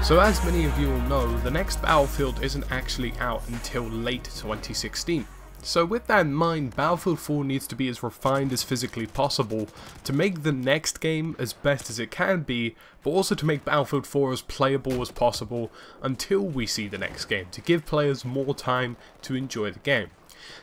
So as many of you will know, the next Battlefield isn't actually out until late 2016. So with that in mind, Battlefield 4 needs to be as refined as physically possible to make the next game as best as it can be, but also to make Battlefield 4 as playable as possible until we see the next game, to give players more time to enjoy the game.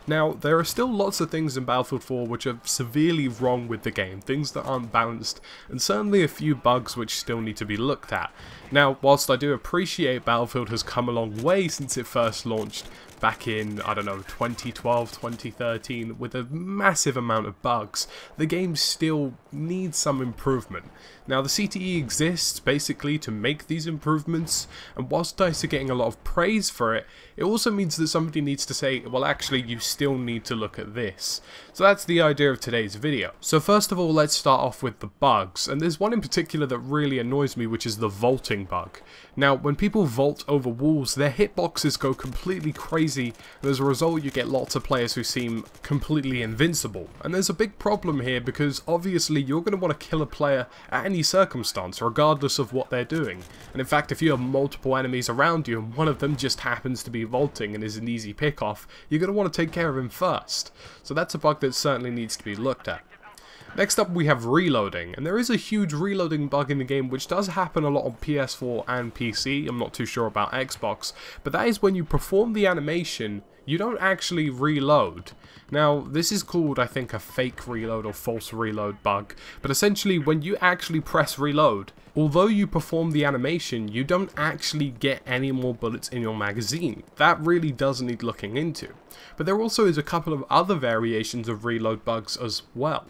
Now, there are still lots of things in Battlefield 4 which are severely wrong with the game, things that aren't balanced, and certainly a few bugs which still need to be looked at. Now, whilst I do appreciate Battlefield has come a long way since it first launched back in, I don't know, 2012, 2013, with a massive amount of bugs, the game still needs some improvement. Now, the CTE exists basically to make these improvements, and whilst DICE are getting a lot of praise for it, it also means that somebody needs to say, well, actually, you still need to look at this. So that's the idea of today's video. So first of all, let's start off with the bugs, and there's one in particular that really annoys me, which is the vaulting bug. Now, when people vault over walls, their hitboxes go completely crazy, and as a result you get lots of players who seem completely invincible. And there's a big problem here because obviously you're going to want to kill a player at any circumstance, regardless of what they're doing. And in fact, if you have multiple enemies around you and one of them just happens to be vaulting and is an easy pick-off, you're going to want to take care of him first. So that's a bug that certainly needs to be looked at. Next up we have reloading, and there is a huge reloading bug in the game which does happen a lot on PS4 and PC, I'm not too sure about Xbox, but that is when you perform the animation, you don't actually reload. Now, this is called, I think, a fake reload or false reload bug, but essentially when you actually press reload, although you perform the animation, you don't actually get any more bullets in your magazine. That really does need looking into. But there also is a couple of other variations of reload bugs as well.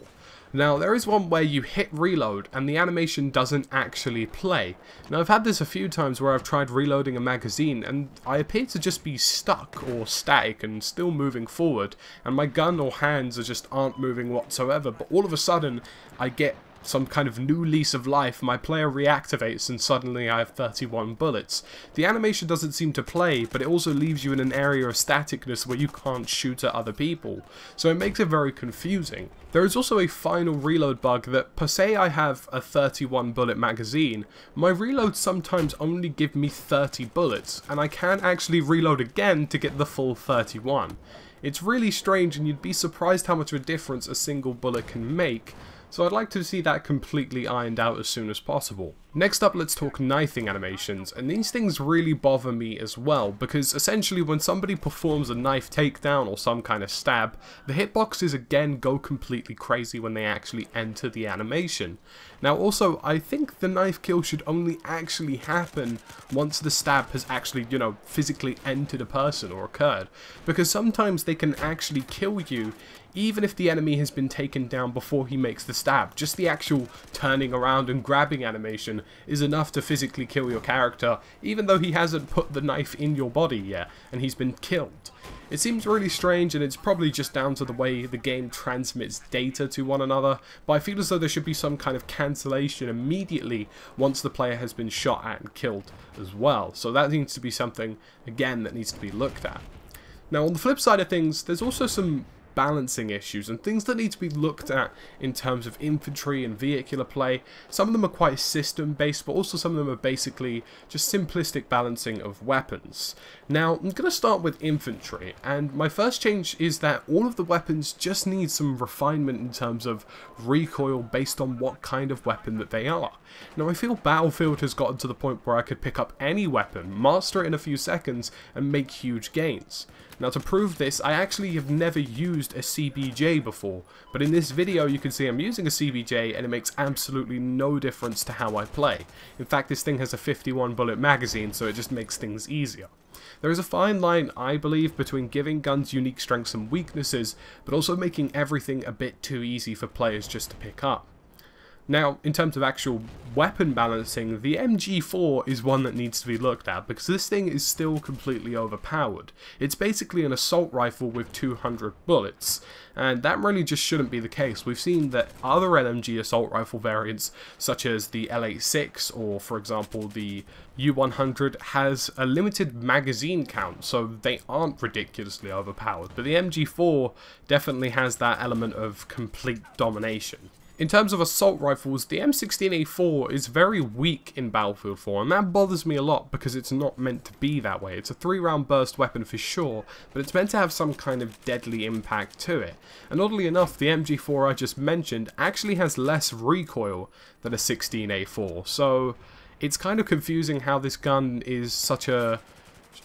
Now, there is one where you hit reload and the animation doesn't actually play. Now, I've had this a few times where I've tried reloading a magazine and I appear to just be stuck or static and still moving forward, and my gun or hands just aren't moving whatsoever, but all of a sudden I get some kind of new lease of life, my player reactivates and suddenly I have 31 bullets. The animation doesn't seem to play, but it also leaves you in an area of staticness where you can't shoot at other people, so it makes it very confusing. There is also a final reload bug that, per se I have a 31 bullet magazine, my reloads sometimes only give me 30 bullets, and I can actually reload again to get the full 31. It's really strange, and you'd be surprised how much of a difference a single bullet can make. So I'd like to see that completely ironed out as soon as possible. Next up, let's talk knifing animations, and these things really bother me as well, because essentially when somebody performs a knife takedown or some kind of stab, the hitboxes again go completely crazy when they actually enter the animation. Now also, I think the knife kill should only actually happen once the stab has actually, physically entered a person or occurred, because sometimes they can actually kill you even if the enemy has been taken down before he makes the stab. Just the actual turning around and grabbing animation is enough to physically kill your character, even though he hasn't put the knife in your body yet, and he's been killed. It seems really strange, and it's probably just down to the way the game transmits data to one another, but I feel as though there should be some kind of cancellation immediately once the player has been shot at and killed as well. So that needs to be something, again, that needs to be looked at. Now, on the flip side of things, there's also some balancing issues and things that need to be looked at in terms of infantry and vehicular play. Some of them are quite system based, but also some of them are basically just simplistic balancing of weapons. Now, I'm going to start with infantry, and my first change is that all of the weapons just need some refinement in terms of recoil based on what kind of weapon that they are. Now, I feel Battlefield has gotten to the point where I could pick up any weapon, master it in a few seconds, and make huge gains. Now, to prove this, I actually have never used a CBJ before, but in this video you can see I'm using a CBJ and it makes absolutely no difference to how I play. In fact, this thing has a 51 bullet magazine, so it just makes things easier. There is a fine line, I believe, between giving guns unique strengths and weaknesses, but also making everything a bit too easy for players just to pick up. Now, in terms of actual weapon balancing, the MG4 is one that needs to be looked at, because this thing is still completely overpowered. It's basically an assault rifle with 200 bullets, and that really just shouldn't be the case. We've seen that other LMG assault rifle variants, such as the L86 or, for example, the U100, has a limited magazine count, so they aren't ridiculously overpowered, but the MG4 definitely has that element of complete domination. In terms of assault rifles, the M16A4 is very weak in Battlefield 4, and that bothers me a lot because it's not meant to be that way. It's a 3-round burst weapon for sure, but it's meant to have some kind of deadly impact to it. And oddly enough, the MG4 I just mentioned actually has less recoil than a 16A4, so it's kind of confusing how this gun is such a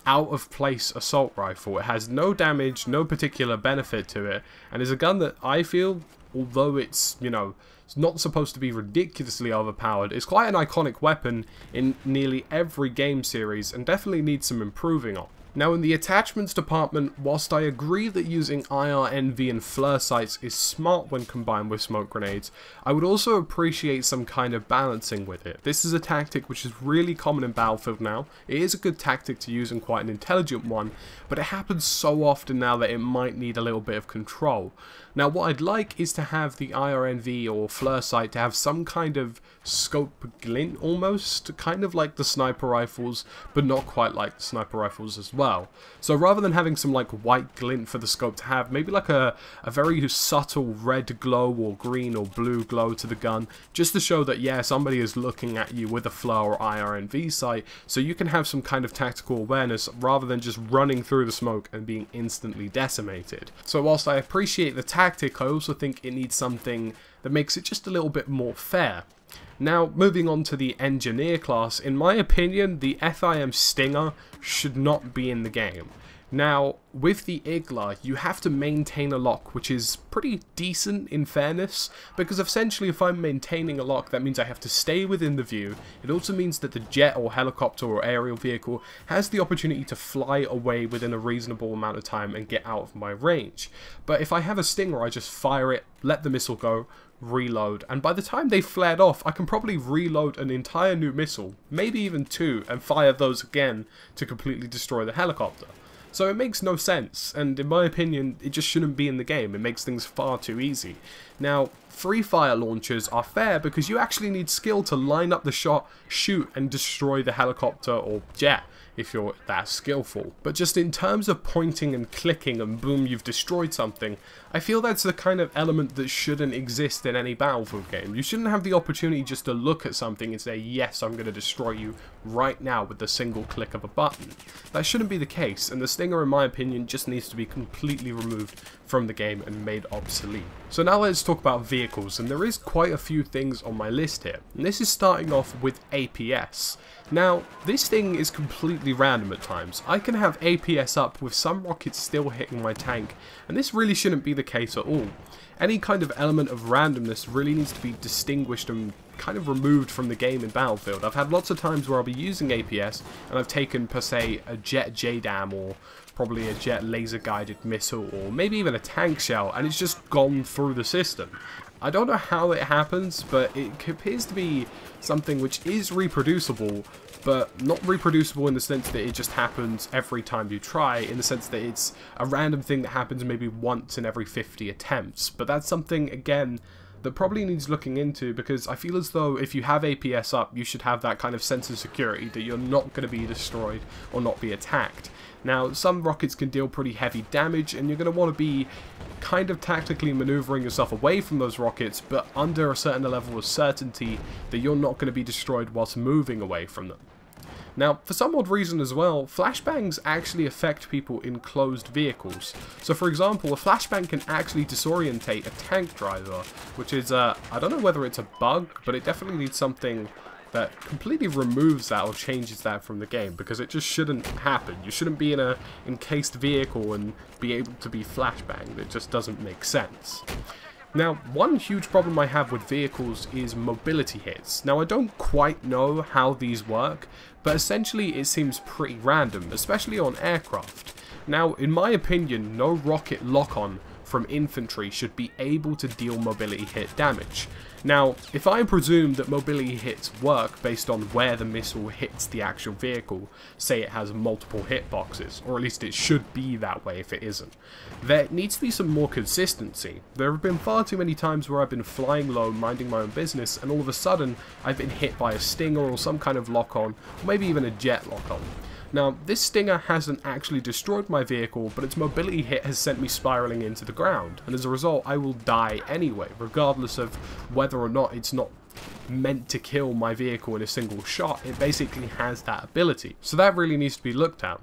out of place assault rifle. It has no damage, no particular benefit to it, and is a gun that I feel, although it's, you know, it's not supposed to be ridiculously overpowered, it's quite an iconic weapon in nearly every game series and definitely needs some improving on. Now, in the attachments department, whilst I agree that using IRNV and flare sights is smart when combined with smoke grenades, I would also appreciate some kind of balancing with it. This is a tactic which is really common in Battlefield now. It is a good tactic to use and quite an intelligent one, but it happens so often now that it might need a little bit of control. Now, what I'd like is to have the IRNV or flare sight to have some kind of scope glint almost, kind of like the sniper rifles, but not quite like the sniper rifles as well. So rather than having some like white glint for the scope to have, maybe like a very subtle red glow or green or blue glow to the gun, just to show that yeah, somebody is looking at you with a flare or IRNV sight, so you can have some kind of tactical awareness rather than just running through the smoke and being instantly decimated. So whilst I appreciate the tactic, I also think it needs something that makes it just a little bit more fair. Now, moving on to the engineer class, in my opinion, the FIM Stinger should not be in the game. Now, with the Igla, you have to maintain a lock, which is pretty decent in fairness, because essentially if I'm maintaining a lock, that means I have to stay within the view. It also means that the jet or helicopter or aerial vehicle has the opportunity to fly away within a reasonable amount of time and get out of my range. But if I have a Stinger, I just fire it, let the missile go, reload, and by the time they flared off, I can probably reload an entire new missile, maybe even two, and fire those again to completely destroy the helicopter. So it makes no sense, and in my opinion, it just shouldn't be in the game. It makes things far too easy. Now, free fire launchers are fair because you actually need skill to line up the shot, shoot, and destroy the helicopter or jet if you're that skillful. But just in terms of pointing and clicking and boom, you've destroyed something, I feel that's the kind of element that shouldn't exist in any Battlefield game. You shouldn't have the opportunity just to look at something and say, yes, I'm going to destroy you right now with the single click of a button. That shouldn't be the case, and the Stinger, in my opinion, just needs to be completely removed from the game and made obsolete. So now let's talk about vehicles, and there is quite a few things on my list here. And this is starting off with APS. Now, this thing is completely random at times. I can have APS up with some rockets still hitting my tank, and this really shouldn't be the case at all. Any kind of element of randomness really needs to be distinguished and kind of removed from the game in Battlefield. I've had lots of times where I'll be using APS, and I've taken, per se, a jet JDAM or probably a jet laser guided missile or maybe even a tank shell, and it's just gone through the system. I don't know how it happens, but it appears to be something which is reproducible, but not reproducible in the sense that it just happens every time you try, in the sense that it's a random thing that happens maybe once in every 50 attempts. But that's something, again, that probably needs looking into, because I feel as though if you have APS up, you should have that kind of sense of security that you're not going to be destroyed or not be attacked. Now, some rockets can deal pretty heavy damage, and you're going to want to be kind of tactically maneuvering yourself away from those rockets, but under a certain level of certainty that you're not going to be destroyed whilst moving away from them. Now, for some odd reason as well, flashbangs actually affect people in closed vehicles. So for example, a flashbang can actually disorientate a tank driver, which is, I don't know whether it's a bug, but it definitely needs something that completely removes that or changes that from the game, because it just shouldn't happen. You shouldn't be in a encased vehicle and be able to be flashbanged. It just doesn't make sense. Now, one huge problem I have with vehicles is mobility hits. Now, I don't quite know how these work, but essentially it seems pretty random, especially on aircraft. Now, in my opinion, no rocket lock-on from infantry should be able to deal mobility hit damage. Now, if I presume that mobility hits work based on where the missile hits the actual vehicle, say it has multiple hitboxes, or at least it should be that way if it isn't, there needs to be some more consistency. There have been far too many times where I've been flying low, minding my own business, and all of a sudden I've been hit by a Stinger or some kind of lock-on, or maybe even a jet lock-on. Now, this Stinger hasn't actually destroyed my vehicle, but its mobility hit has sent me spiraling into the ground, and as a result I will die anyway, regardless of whether or not it's not meant to kill my vehicle in a single shot. It basically has that ability, so that really needs to be looked at.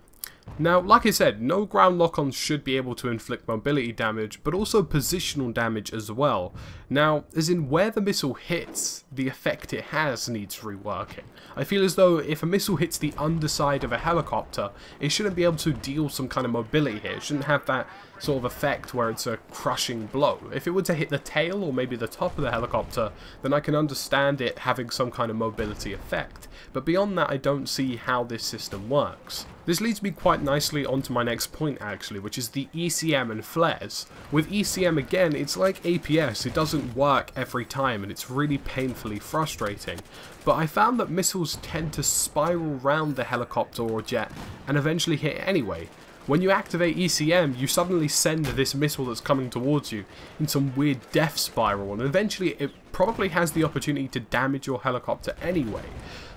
Now, like I said, no ground lock-ons should be able to inflict mobility damage, but also positional damage as well. Now, as in where the missile hits, the effect it has needs reworking. I feel as though if a missile hits the underside of a helicopter, it shouldn't be able to deal some kind of mobility hit. It shouldn't have that sort of effect where it's a crushing blow. If it were to hit the tail or maybe the top of the helicopter, then I can understand it having some kind of mobility effect. But beyond that, I don't see how this system works. This leads me quite nicely onto my next point actually, which is the ECM and flares. With ECM again, it's like APS, it doesn't work every time and it's really painfully frustrating. But I found that missiles tend to spiral round the helicopter or jet and eventually hit it anyway. When you activate ECM, you suddenly send this missile that's coming towards you in some weird death spiral, and eventually it probably has the opportunity to damage your helicopter anyway.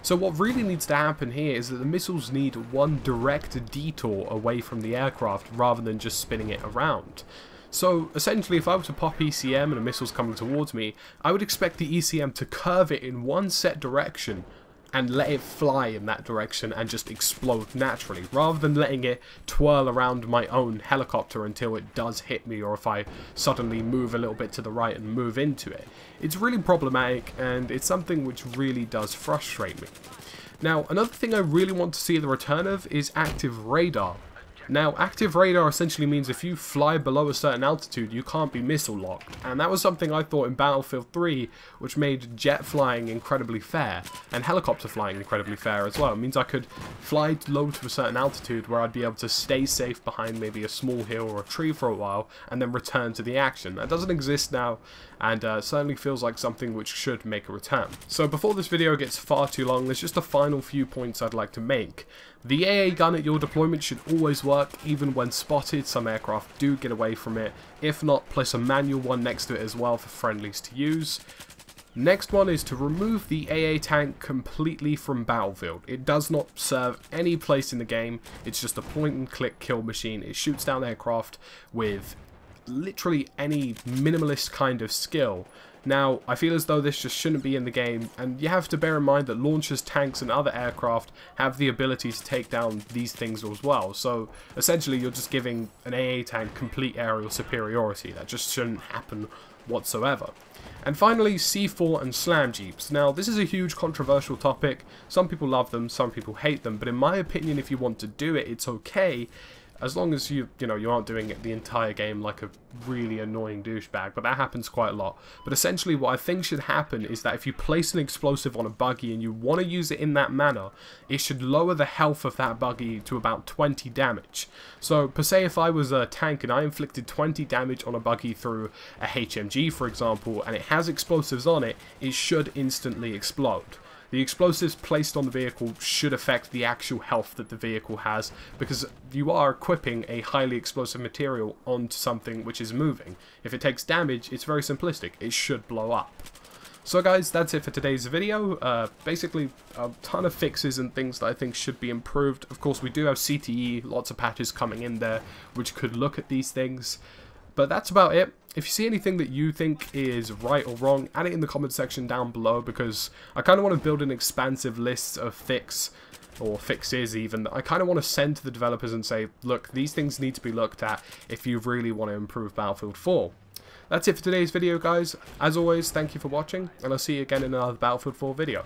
So what really needs to happen here is that the missiles need one direct detour away from the aircraft rather than just spinning it around. So essentially, if I were to pop ECM and a missile's coming towards me, I would expect the ECM to curve it in one set direction and let it fly in that direction and just explode naturally, rather than letting it twirl around my own helicopter until it does hit me, or if I suddenly move a little bit to the right and move into it. It's really problematic, and it's something which really does frustrate me. Now, another thing I really want to see the return of is active radar. Now, active radar essentially means if you fly below a certain altitude, you can't be missile locked, and that was something I thought in Battlefield 3, which made jet flying incredibly fair, and helicopter flying incredibly fair as well. It means I could fly low to a certain altitude where I'd be able to stay safe behind maybe a small hill or a tree for a while, and then return to the action. That doesn't exist now, and certainly feels like something which should make a return. So before this video gets far too long, there's just a final few points I'd like to make. The AA gun at your deployment should always work, even when spotted. Some aircraft do get away from it. If not, place a manual one next to it as well for friendlies to use. Next one is to remove the AA tank completely from Battlefield. It does not serve any place in the game. It's just a point and click kill machine. It shoots down aircraft with literally any minimalist kind of skill. Now, I feel as though this just shouldn't be in the game, and you have to bear in mind that launchers, tanks, and other aircraft have the ability to take down these things as well. So, essentially, you're just giving an AA tank complete aerial superiority. That just shouldn't happen whatsoever. And finally, C4 and slam jeeps. Now, this is a huge controversial topic. Some people love them, some people hate them, but in my opinion, if you want to do it, it's okay, as long as you aren't doing it the entire game like a really annoying douchebag, but that happens quite a lot. But essentially what I think should happen is that if you place an explosive on a buggy and you want to use it in that manner, it should lower the health of that buggy to about 20 damage. So per se, if I was a tank and I inflicted 20 damage on a buggy through a HMG, for example, and it has explosives on it, it should instantly explode. The explosives placed on the vehicle should affect the actual health that the vehicle has, because you are equipping a highly explosive material onto something which is moving. If it takes damage, it's very simplistic. It should blow up. So guys, that's it for today's video. Basically, a ton of fixes and things that I think should be improved. Of course, we do have CTE, lots of patches coming in there, which could look at these things. But that's about it. If you see anything that you think is right or wrong, add it in the comment section down below, because I kind of want to build an expansive list of fixes even, that I kind of want to send to the developers and say, look, these things need to be looked at if you really want to improve Battlefield 4. That's it for today's video, guys. As always, thank you for watching, and I'll see you again in another Battlefield 4 video.